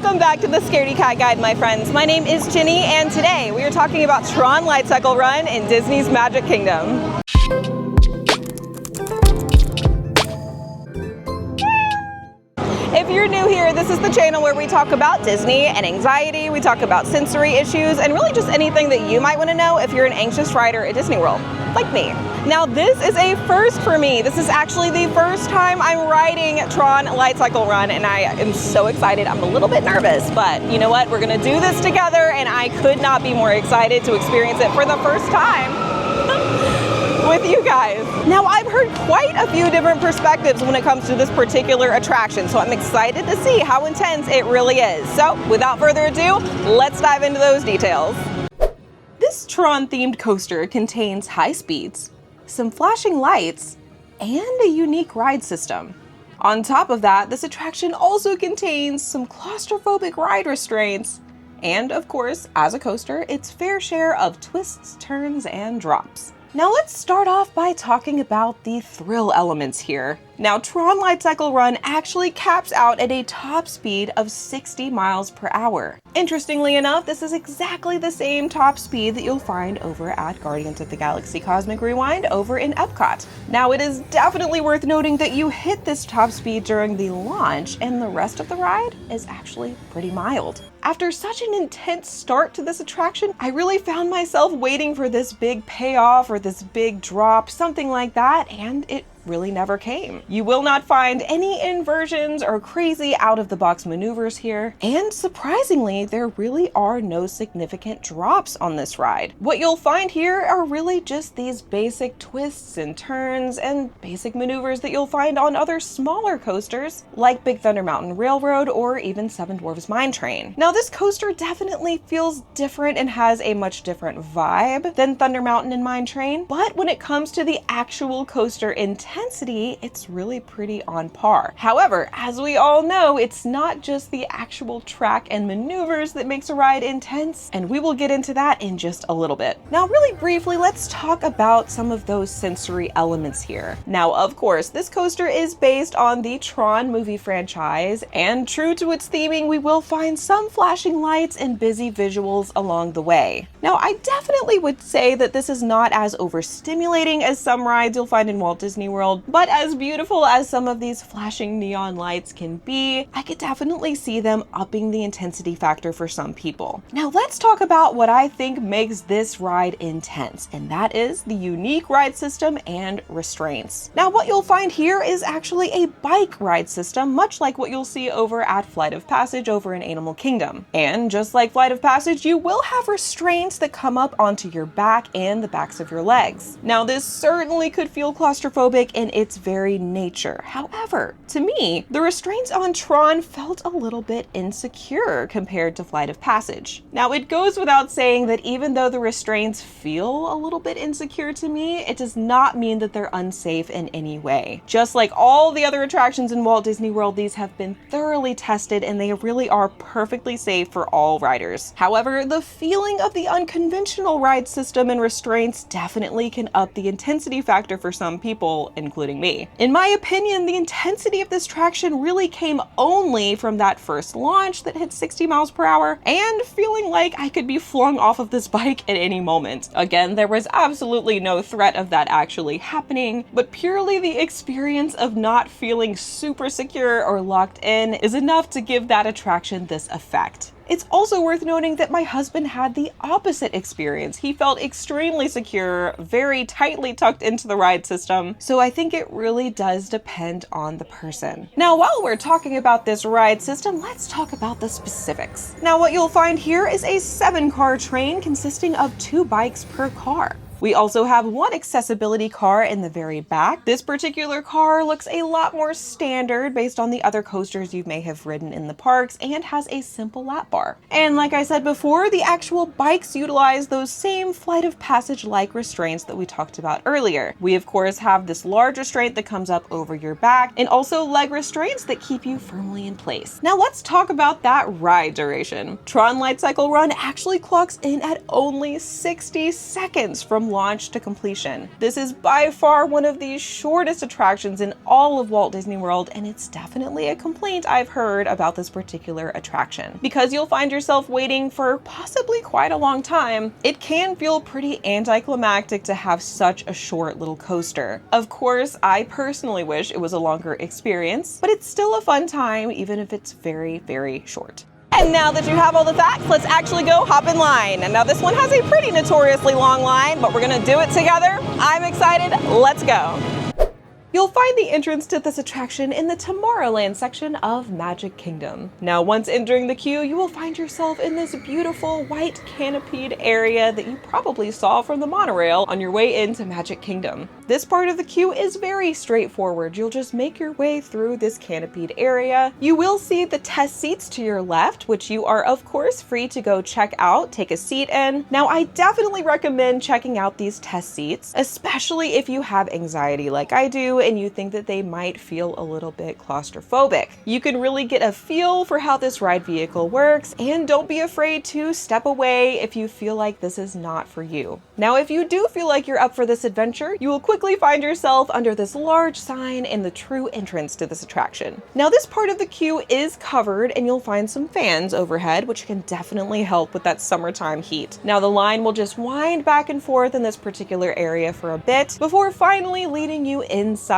Welcome back to the Scaredy Cat Guide, my friends. My name is Ginny, and today we are talking about Tron Lightcycle Run in Disney's Magic Kingdom. If you're new here, this is the channel where we talk about Disney and anxiety, we talk about sensory issues, and really just anything that you might want to know if you're an anxious rider at Disney World, like me. Now this is a first for me. This is actually the first time I'm riding Tron Lightcycle Run, and I am so excited. I'm a little bit nervous, but you know what? We're gonna do this together, and I could not be more excited to experience it for the first time with you guys. Now, I've heard quite a few different perspectives when it comes to this particular attraction, so I'm excited to see how intense it really is. So without further ado, let's dive into those details. This Tron-themed coaster contains high speeds, some flashing lights, and a unique ride system. On top of that, this attraction also contains some claustrophobic ride restraints, and of course, as a coaster, its fair share of twists, turns, and drops. Now let's start off by talking about the thrill elements here. Now, Tron Lightcycle Run actually caps out at a top speed of 60 miles per hour. Interestingly enough, this is exactly the same top speed that you'll find over at Guardians of the Galaxy Cosmic Rewind over in Epcot. Now, it is definitely worth noting that you hit this top speed during the launch, and the rest of the ride is actually pretty mild. After such an intense start to this attraction, I really found myself waiting for this big payoff or this big drop, something like that, and it really never came. You will not find any inversions or crazy out-of-the-box maneuvers here, and surprisingly, there really are no significant drops on this ride. What you'll find here are really just these basic twists and turns and basic maneuvers that you'll find on other smaller coasters like Big Thunder Mountain Railroad or even Seven Dwarfs Mine Train. Now, this coaster definitely feels different and has a much different vibe than Thunder Mountain and Mine Train, but when it comes to the actual coaster intensity, it's really pretty on par. However, as we all know, it's not just the actual track and maneuvers that makes a ride intense, and we will get into that in just a little bit. Now, really briefly, let's talk about some of those sensory elements here. Now, of course, this coaster is based on the Tron movie franchise, and true to its theming, we will find some flashing lights and busy visuals along the way. Now, I definitely would say that this is not as overstimulating as some rides you'll find in Walt Disney World, but as beautiful as some of these flashing neon lights can be, I could definitely see them upping the intensity factor for some people. Now let's talk about what I think makes this ride intense, and that is the unique ride system and restraints. Now what you'll find here is actually a bike ride system, much like what you'll see over at Flight of Passage over in Animal Kingdom. And just like Flight of Passage, you will have restraints that come up onto your back and the backs of your legs. Now this certainly could feel claustrophobic in its very nature. However, to me, the restraints on Tron felt a little bit insecure compared to Flight of Passage. Now, it goes without saying that even though the restraints feel a little bit insecure to me, it does not mean that they're unsafe in any way. Just like all the other attractions in Walt Disney World, these have been thoroughly tested and they really are perfectly safe for all riders. However, the feeling of the unconventional ride system and restraints definitely can up the intensity factor for some people, including me. In my opinion, the intensity of this attraction really came only from that first launch that hit 60 miles per hour and feeling like I could be flung off of this bike at any moment. Again, there was absolutely no threat of that actually happening, but purely the experience of not feeling super secure or locked in is enough to give that attraction this effect. It's also worth noting that my husband had the opposite experience. He felt extremely secure, very tightly tucked into the ride system, so I think it really does depend on the person. Now, while we're talking about this ride system, let's talk about the specifics. Now, what you'll find here is a 7-car train consisting of 2 bikes per car. We also have one accessibility car in the very back. This particular car looks a lot more standard based on the other coasters you may have ridden in the parks and has a simple lap bar. And like I said before, the actual bikes utilize those same Flight of Passage-like restraints that we talked about earlier. We of course have this large restraint that comes up over your back and also leg restraints that keep you firmly in place. Now let's talk about that ride duration. Tron Lightcycle Run actually clocks in at only 60 seconds from launch to completion. This is by far one of the shortest attractions in all of Walt Disney World, and it's definitely a complaint I've heard about this particular attraction. Because you'll find yourself waiting for possibly quite a long time, it can feel pretty anticlimactic to have such a short little coaster. Of course, I personally wish it was a longer experience, but it's still a fun time even if it's very, very short. And now that you have all the facts, let's actually go hop in line. And now this one has a pretty notoriously long line, but we're gonna do it together. I'm excited, let's go. You'll find the entrance to this attraction in the Tomorrowland section of Magic Kingdom. Now, once entering the queue, you will find yourself in this beautiful white canopied area that you probably saw from the monorail on your way into Magic Kingdom. This part of the queue is very straightforward. You'll just make your way through this canopied area. You will see the test seats to your left, which you are of course free to go check out, take a seat in. Now, I definitely recommend checking out these test seats, especially if you have anxiety like I do and you think that they might feel a little bit claustrophobic. You can really get a feel for how this ride vehicle works, and don't be afraid to step away if you feel like this is not for you. Now, if you do feel like you're up for this adventure, you will quickly find yourself under this large sign in the true entrance to this attraction. Now, this part of the queue is covered and you'll find some fans overhead, which can definitely help with that summertime heat. Now, the line will just wind back and forth in this particular area for a bit before finally leading you inside.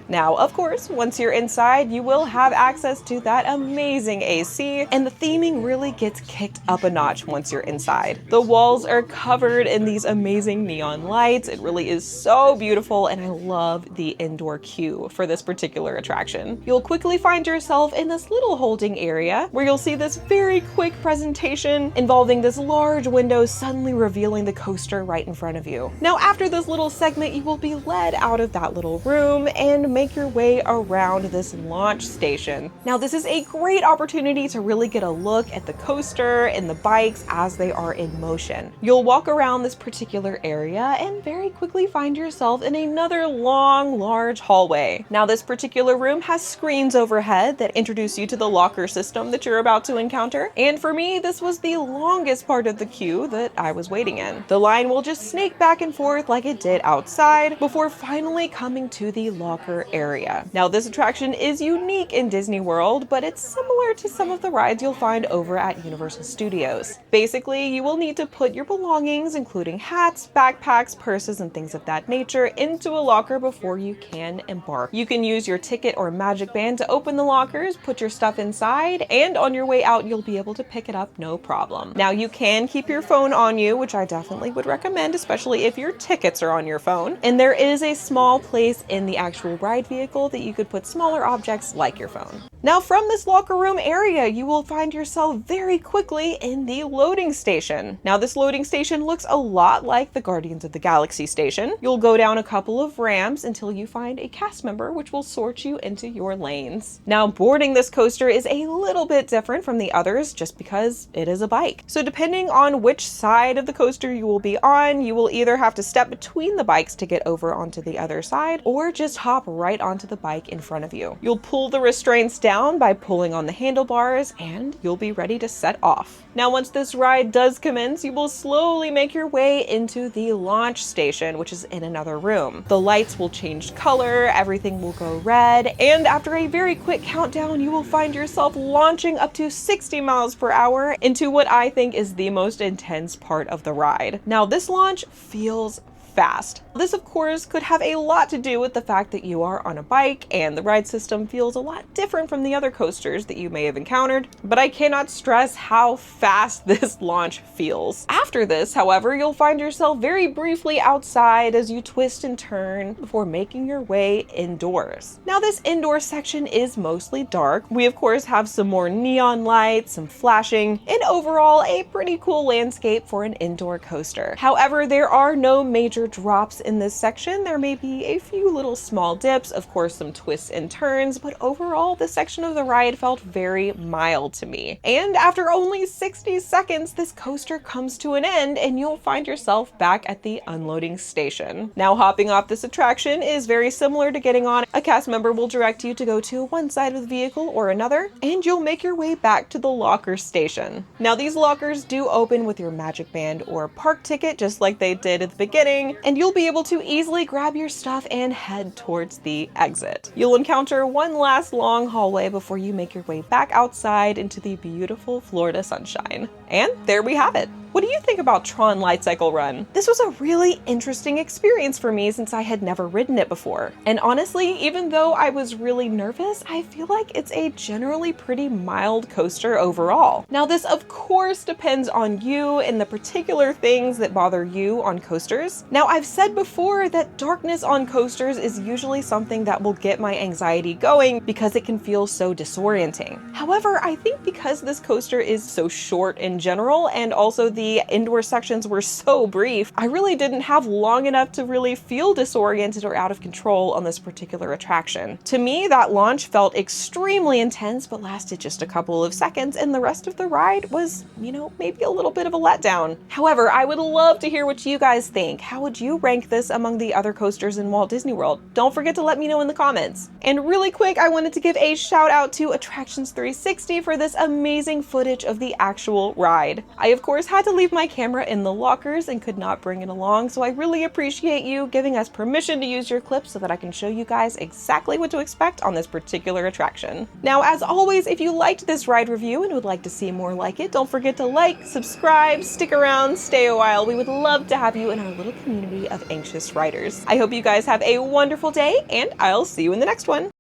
Now, of course, once you're inside, you will have access to that amazing AC, and the theming really gets kicked up a notch once you're inside. The walls are covered in these amazing neon lights. It really is so beautiful, and I love the indoor queue for this particular attraction. You'll quickly find yourself in this little holding area where you'll see this very quick presentation involving this large window suddenly revealing the coaster right in front of you. Now, after this little segment, you will be led out of that little room and make your way around this launch station. Now, this is a great opportunity to really get a look at the coaster and the bikes as they are in motion. You'll walk around this particular area and very quickly find yourself in another long, large hallway. Now, this particular room has screens overhead that introduce you to the locker system that you're about to encounter. And for me, this was the longest part of the queue that I was waiting in. The line will just snake back and forth like it did outside before finally coming to the locker area. Now, this attraction is unique in Disney World, but it's similar to some of the rides you'll find over at Universal Studios. Basically, you will need to put your belongings, including hats, backpacks, purses, and things of that nature, into a locker before you can embark. You can use your ticket or magic band to open the lockers, put your stuff inside, and on your way out, you'll be able to pick it up no problem. Now, you can keep your phone on you, which I definitely would recommend, especially if your tickets are on your phone. And there is a small place in the actual ride vehicle that you could put smaller objects like your phone. Now, from this locker room area, you will find yourself very quickly in the loading station. Now, this loading station looks a lot like the Guardians of the Galaxy station. You'll go down a couple of ramps until you find a cast member, which will sort you into your lanes. Now, boarding this coaster is a little bit different from the others just because it is a bike. So depending on which side of the coaster you will be on, you will either have to step between the bikes to get over onto the other side, or just hop right onto the bike in front of you. You'll pull the restraints down by pulling on the handlebars, and you'll be ready to set off. Now, once this ride does commence, you will slowly make your way into the launch station, which is in another room. The lights will change color, everything will go red, and after a very quick countdown, you will find yourself launching up to 60 miles per hour into what I think is the most intense part of the ride. Now, this launch feels fast. This, of course, could have a lot to do with the fact that you are on a bike and the ride system feels a lot different from the other coasters that you may have encountered, but I cannot stress how fast this launch feels. After this, however, you'll find yourself very briefly outside as you twist and turn before making your way indoors. Now, this indoor section is mostly dark. We, of course, have some more neon lights, some flashing, and overall a pretty cool landscape for an indoor coaster. However, there are no major drops in this section. There may be a few little small dips, of course some twists and turns, but overall this section of the ride felt very mild to me. And after only 60 seconds, this coaster comes to an end and you'll find yourself back at the unloading station. Now, hopping off this attraction is very similar to getting on. A cast member will direct you to go to one side of the vehicle or another, and you'll make your way back to the locker station. Now, these lockers do open with your magic band or park ticket, just like they did at the beginning, and you'll be able to easily grab your stuff and head towards the exit. You'll encounter one last long hallway before you make your way back outside into the beautiful Florida sunshine. And there we have it. What do you think about Tron Lightcycle Run? This was a really interesting experience for me since I had never ridden it before. And honestly, even though I was really nervous, I feel like it's a generally pretty mild coaster overall. Now, this of course depends on you and the particular things that bother you on coasters. Now, I've said before that darkness on coasters is usually something that will get my anxiety going because it can feel so disorienting. However, I think because this coaster is so short in general, and also the indoor sections were so brief, I really didn't have long enough to really feel disoriented or out of control on this particular attraction. To me, that launch felt extremely intense, but lasted just a couple of seconds, and the rest of the ride was, maybe a little bit of a letdown. However, I would love to hear what you guys think. How would you rank this among the other coasters in Walt Disney World? Don't forget to let me know in the comments. And really quick, I wanted to give a shout out to Attractions 360 for this amazing footage of the actual ride. I of course had to leave my camera in the lockers and could not bring it along, so I really appreciate you giving us permission to use your clips so that I can show you guys exactly what to expect on this particular attraction. Now, as always, if you liked this ride review and would like to see more like it, don't forget to like, subscribe, stick around, stay a while. We would love to have you in our little community of anxious riders. I hope you guys have a wonderful day, and I'll see you in the next one.